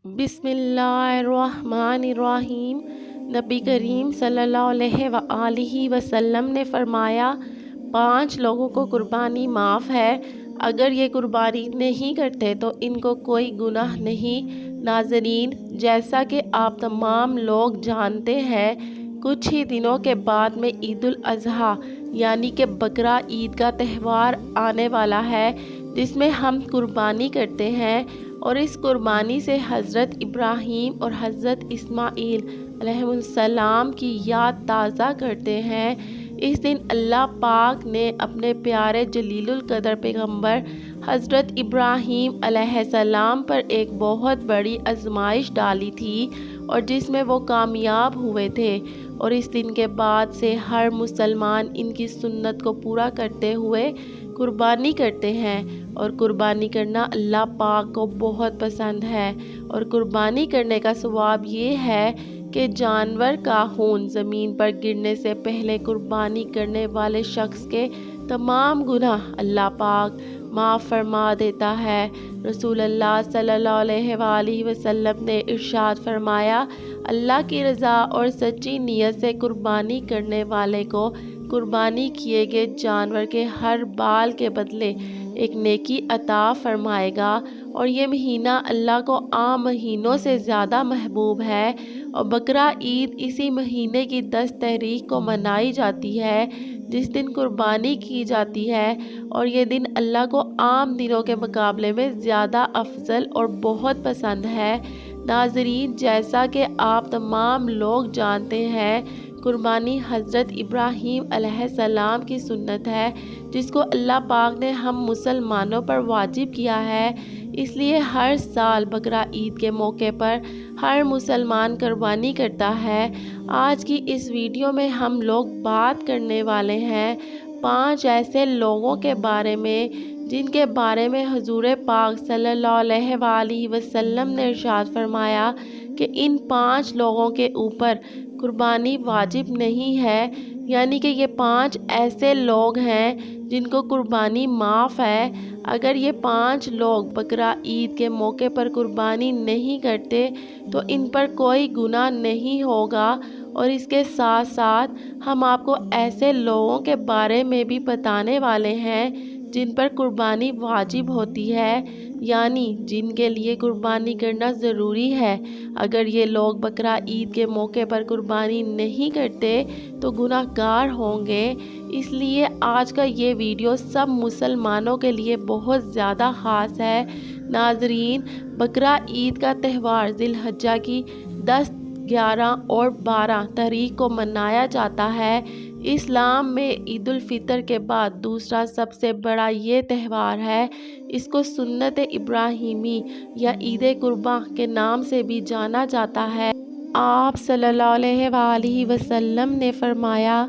بسم اللہ الرحمن الرحیم۔ نبی کریم صلی اللہ علیہ وآلہ وسلم نے فرمایا 5 لوگوں کو قربانی معاف ہے، اگر یہ قربانی نہیں کرتے تو ان کو کوئی گناہ نہیں۔ ناظرین، جیسا کہ آپ تمام لوگ جانتے ہیں، کچھ ہی دنوں کے بعد میں عید الاضحیٰ یعنی کہ بقرہ عید کا تہوار آنے والا ہے، جس میں ہم قربانی کرتے ہیں اور اس قربانی سے حضرت ابراہیم اور حضرت اسماعیل علیہ السلام کی یاد تازہ کرتے ہیں۔ اس دن اللہ پاک نے اپنے پیارے جلیل القدر پیغمبر حضرت ابراہیم علیہ السلام پر ایک بہت بڑی آزمائش ڈالی تھی اور جس میں وہ کامیاب ہوئے تھے، اور اس دن کے بعد سے ہر مسلمان ان کی سنت کو پورا کرتے ہوئے قربانی کرتے ہیں، اور قربانی کرنا اللہ پاک کو بہت پسند ہے۔ اور قربانی کرنے کا ثواب یہ ہے کہ جانور کا خون زمین پر گرنے سے پہلے قربانی کرنے والے شخص کے تمام گناہ اللہ پاک معاف فرما دیتا ہے۔ رسول اللہ صلی اللہ علیہ وآلہ وسلم نے ارشاد فرمایا، اللہ کی رضا اور سچی نیت سے قربانی کرنے والے کو قربانی کیے گئے جانور کے ہر بال کے بدلے ایک نیکی عطا فرمائے گا، اور یہ مہینہ اللہ کو عام مہینوں سے زیادہ محبوب ہے، اور بقرہ عید اسی مہینے کی 10 تاریخ کو منائی جاتی ہے، جس دن قربانی کی جاتی ہے، اور یہ دن اللہ کو عام دنوں کے مقابلے میں زیادہ افضل اور بہت پسند ہے۔ ناظرین، جیسا کہ آپ تمام لوگ جانتے ہیں، قربانی حضرت ابراہیم علیہ السلام کی سنت ہے، جس کو اللہ پاک نے ہم مسلمانوں پر واجب کیا ہے۔ اس لیے ہر سال بقرہ عید کے موقع پر ہر مسلمان قربانی کرتا ہے۔ آج کی اس ویڈیو میں ہم لوگ بات کرنے والے ہیں 5 ایسے لوگوں کے بارے میں جن کے بارے میں حضور پاک صلی اللہ علیہ وآلہ وسلم نے ارشاد فرمایا کہ ان 5 لوگوں کے اوپر قربانی واجب نہیں ہے، یعنی کہ یہ 5 ایسے لوگ ہیں جن کو قربانی معاف ہے۔ اگر یہ 5 لوگ بقرہ عید کے موقع پر قربانی نہیں کرتے تو ان پر کوئی گناہ نہیں ہوگا، اور اس کے ساتھ ساتھ ہم آپ کو ایسے لوگوں کے بارے میں بھی بتانے والے ہیں جن پر قربانی واجب ہوتی ہے، یعنی جن کے لیے قربانی کرنا ضروری ہے۔ اگر یہ لوگ بقرہ عید کے موقع پر قربانی نہیں کرتے تو گناہ گار ہوں گے۔ اس لیے آج کا یہ ویڈیو سب مسلمانوں کے لیے بہت زیادہ خاص ہے۔ ناظرین، بقرہ عید کا تہوار ذی الحجہ کی 10، 11 اور 12 تاریخ کو منایا جاتا ہے۔ اسلام میں عید الفطر کے بعد دوسرا سب سے بڑا یہ تہوار ہے۔ اس کو سنت ابراہیمی یا عید قرباں کے نام سے بھی جانا جاتا ہے۔ آپ صلی اللہ علیہ وآلہ وسلم نے فرمایا،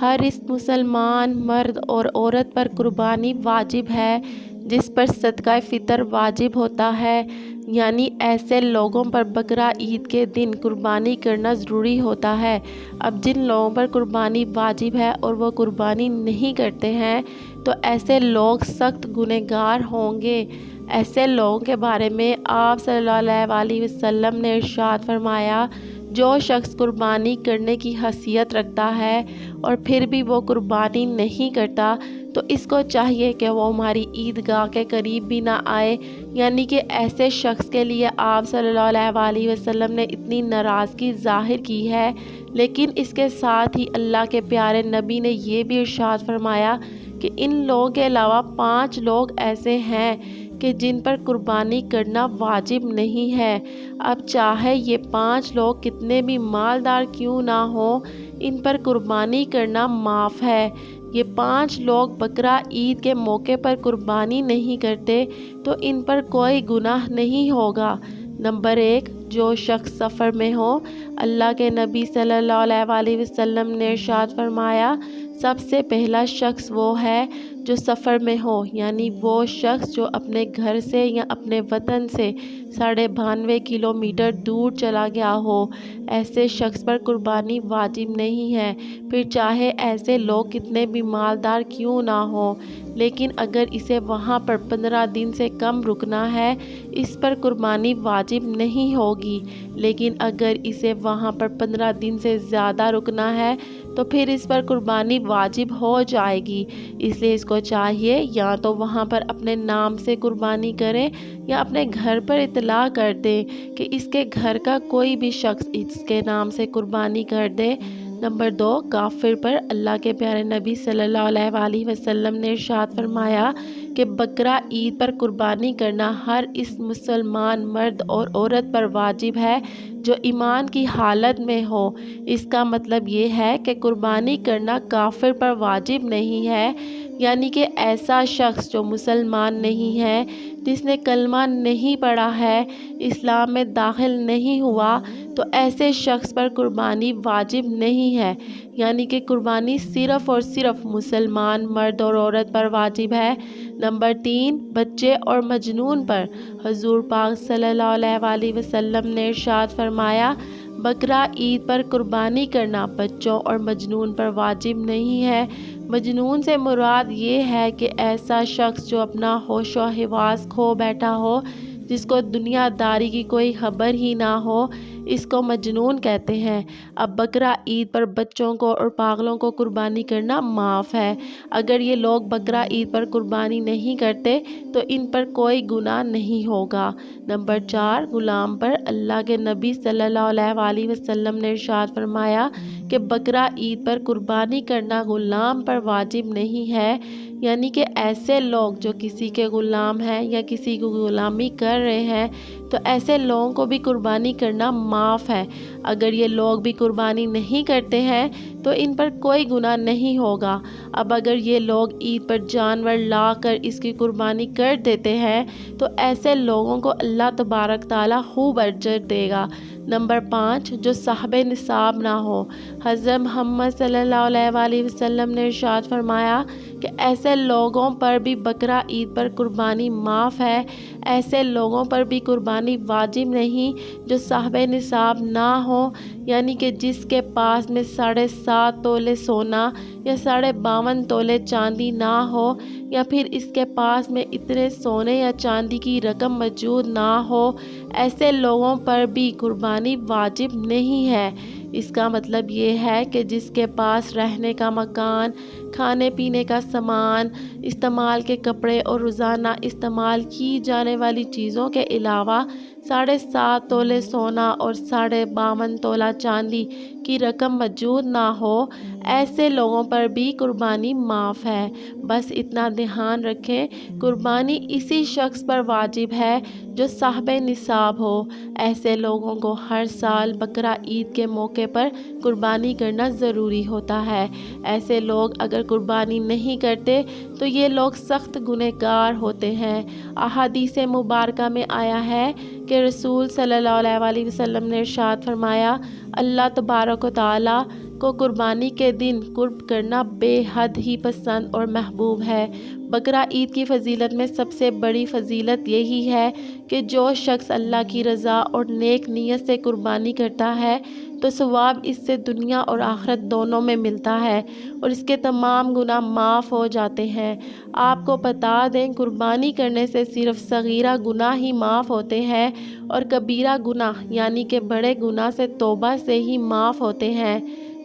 ہر اس مسلمان مرد اور عورت پر قربانی واجب ہے جس پر صدقہ فطر واجب ہوتا ہے، یعنی ایسے لوگوں پر بقرہ عید کے دن قربانی کرنا ضروری ہوتا ہے۔ اب جن لوگوں پر قربانی واجب ہے اور وہ قربانی نہیں کرتے ہیں تو ایسے لوگ سخت گنہگار ہوں گے۔ ایسے لوگوں کے بارے میں آپ صلی اللہ علیہ وآلہ وسلم نے ارشاد فرمایا، جو شخص قربانی کرنے کی حیثیت رکھتا ہے اور پھر بھی وہ قربانی نہیں کرتا تو اس کو چاہیے کہ وہ ہماری عیدگاہ کے قریب بھی نہ آئے۔ یعنی کہ ایسے شخص کے لیے آپ صلی اللہ علیہ وآلہ وسلم نے اتنی ناراضگی ظاہر کی ہے، لیکن اس کے ساتھ ہی اللہ کے پیارے نبی نے یہ بھی ارشاد فرمایا کہ ان لوگوں کے علاوہ 5 لوگ ایسے ہیں کہ جن پر قربانی کرنا واجب نہیں ہے۔ اب چاہے یہ 5 لوگ کتنے بھی مالدار کیوں نہ ہوں، ان پر قربانی کرنا معاف ہے۔ یہ 5 لوگ بقرہ عید کے موقع پر قربانی نہیں کرتے تو ان پر کوئی گناہ نہیں ہوگا۔ نمبر 1، جو شخص سفر میں ہو۔ اللہ کے نبی صلی اللہ علیہ وآلہ وسلم نے ارشاد فرمایا، سب سے پہلا شخص وہ ہے جو سفر میں ہو، یعنی وہ شخص جو اپنے گھر سے یا اپنے وطن سے 92.5 کلومیٹر دور چلا گیا ہو۔ ایسے شخص پر قربانی واجب نہیں ہے، پھر چاہے ایسے لوگ کتنے بھی مالدار کیوں نہ ہوں۔ لیکن اگر اسے وہاں پر 15 دن سے کم رکنا ہے اس پر قربانی واجب نہیں ہوگی، لیکن اگر اسے وہاں پر 15 دن سے زیادہ رکنا ہے تو پھر اس پر قربانی واجب ہو جائے گی۔ اس لیے اس کو چاہیے یا تو وہاں پر اپنے نام سے قربانی کرے یا اپنے گھر پر اطلاع کر دے کہ اس کے گھر کا کوئی بھی شخص اس کے نام سے قربانی کر دے۔ نمبر 2، کافر پر اللہ کے پیارے نبی صلی اللہ علیہ وآلہ وسلم نے ارشاد فرمایا کہ بقرہ عید پر قربانی کرنا ہر اس مسلمان مرد اور عورت پر واجب ہے جو ایمان کی حالت میں ہو۔ اس کا مطلب یہ ہے کہ قربانی کرنا کافر پر واجب نہیں ہے، یعنی کہ ایسا شخص جو مسلمان نہیں ہے، جس نے کلمہ نہیں پڑھا ہے، اسلام میں داخل نہیں ہوا، تو ایسے شخص پر قربانی واجب نہیں ہے، یعنی کہ قربانی صرف اور صرف مسلمان مرد اور عورت پر واجب ہے۔ نمبر 3، بچے اور مجنون پر حضور پاک صلی اللہ علیہ وآلہ وسلم نے ارشاد فرمایا بقرہ عید پر قربانی کرنا بچوں اور مجنون پر واجب نہیں ہے۔ مجنون سے مراد یہ ہے کہ ایسا شخص جو اپنا ہوش و حواس کھو بیٹھا ہو، جس کو دنیا داری کی کوئی خبر ہی نہ ہو، اس کو مجنون کہتے ہیں۔ اب بقرہ عید پر بچوں کو اور پاگلوں کو قربانی کرنا معاف ہے۔ اگر یہ لوگ بقرہ عید پر قربانی نہیں کرتے تو ان پر کوئی گناہ نہیں ہوگا۔ نمبر 4، غلام پر اللہ کے نبی صلی اللہ علیہ وآلہ وسلم نے ارشاد فرمایا کہ بقرہ عید پر قربانی کرنا غلام پر واجب نہیں ہے، یعنی کہ ایسے لوگ جو کسی کے غلام ہیں یا کسی کو غلامی کر رہے ہیں تو ایسے لوگوں کو بھی قربانی کرنا معاف ہے۔ اگر یہ لوگ بھی قربانی نہیں کرتے ہیں تو ان پر کوئی گناہ نہیں ہوگا۔ اب اگر یہ لوگ عید پر جانور لا کر اس کی قربانی کر دیتے ہیں تو ایسے لوگوں کو اللہ تبارک تعالیٰ خوب اجر دے گا۔ نمبر 5، جو صاحب نصاب نہ ہو۔ حضرت محمد صلی اللہ علیہ وآلہ وسلم نے ارشاد فرمایا کہ ایسے لوگوں پر بھی بقرہ عید پر قربانی معاف ہے، ایسے لوگوں پر بھی قربانی واجب نہیں جو صاحب نصاب نہ ہو، یعنی کہ جس کے پاس میں 7.5 تولے سونا یا 52.5 تولے چاندی نہ ہو، یا پھر اس کے پاس میں اتنے سونے یا چاندی کی رقم موجود نہ ہو، ایسے لوگوں پر بھی قربانی واجب نہیں ہے۔ اس کا مطلب یہ ہے کہ جس کے پاس رہنے کا مکان، کھانے پینے کا سامان، استعمال کے کپڑے اور روزانہ استعمال کی جانے والی چیزوں کے علاوہ 7.5 تولے سونا اور 52.5 تولہ چاندی کی رقم موجود نہ ہو، ایسے لوگوں پر بھی قربانی معاف ہے۔ بس اتنا دھیان رکھیں، قربانی اسی شخص پر واجب ہے جو صاحب نصاب ہو۔ ایسے لوگوں کو ہر سال بقرہ عید کے موقع پر قربانی کرنا ضروری ہوتا ہے۔ ایسے لوگ اگر قربانی نہیں کرتے تو یہ لوگ سخت گنہگار ہوتے ہیں۔ احادیث مبارکہ میں آیا ہے کہ رسول صلی اللہ علیہ وآلہ وسلم نے ارشاد فرمایا اللہ تبارک و تعالیٰ کو قربانی کے دن قرب کرنا بے حد ہی پسند اور محبوب ہے۔ بقرہ عید کی فضیلت میں سب سے بڑی فضیلت یہی ہے کہ جو شخص اللہ کی رضا اور نیک نیت سے قربانی کرتا ہے تو ثواب اس سے دنیا اور آخرت دونوں میں ملتا ہے اور اس کے تمام گناہ معاف ہو جاتے ہیں۔ آپ کو بتا دیں، قربانی کرنے سے صرف صغیرہ گناہ ہی معاف ہوتے ہیں اور کبیرہ گناہ یعنی کہ بڑے گناہ سے توبہ سے ہی معاف ہوتے ہیں۔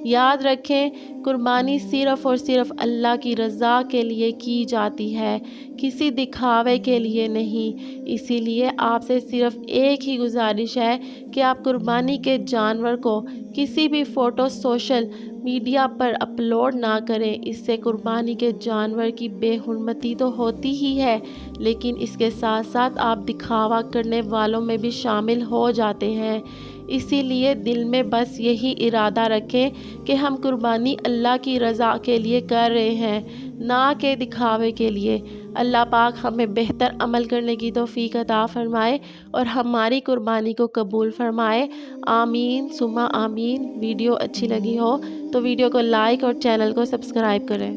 یاد رکھیں، قربانی صرف اور صرف اللہ کی رضا کے لیے کی جاتی ہے، کسی دکھاوے کے لیے نہیں۔ اسی لیے آپ سے صرف ایک ہی گزارش ہے کہ آپ قربانی کے جانور کو کسی بھی فوٹو سوشل میڈیا پر اپلوڈ نہ کریں۔ اس سے قربانی کے جانور کی بے حرمتی تو ہوتی ہی ہے، لیکن اس کے ساتھ ساتھ آپ دکھاوا کرنے والوں میں بھی شامل ہو جاتے ہیں۔ اسی لیے دل میں بس یہی ارادہ رکھیں کہ ہم قربانی اللہ کی رضا کے لیے کر رہے ہیں، نہ کہ دکھاوے کے لیے۔ اللہ پاک ہمیں بہتر عمل کرنے کی توفیق عطا فرمائے اور ہماری قربانی کو قبول فرمائے۔ آمین ثم آمین۔ ویڈیو اچھی لگی ہو تو ویڈیو کو لائک اور چینل کو سبسکرائب کریں۔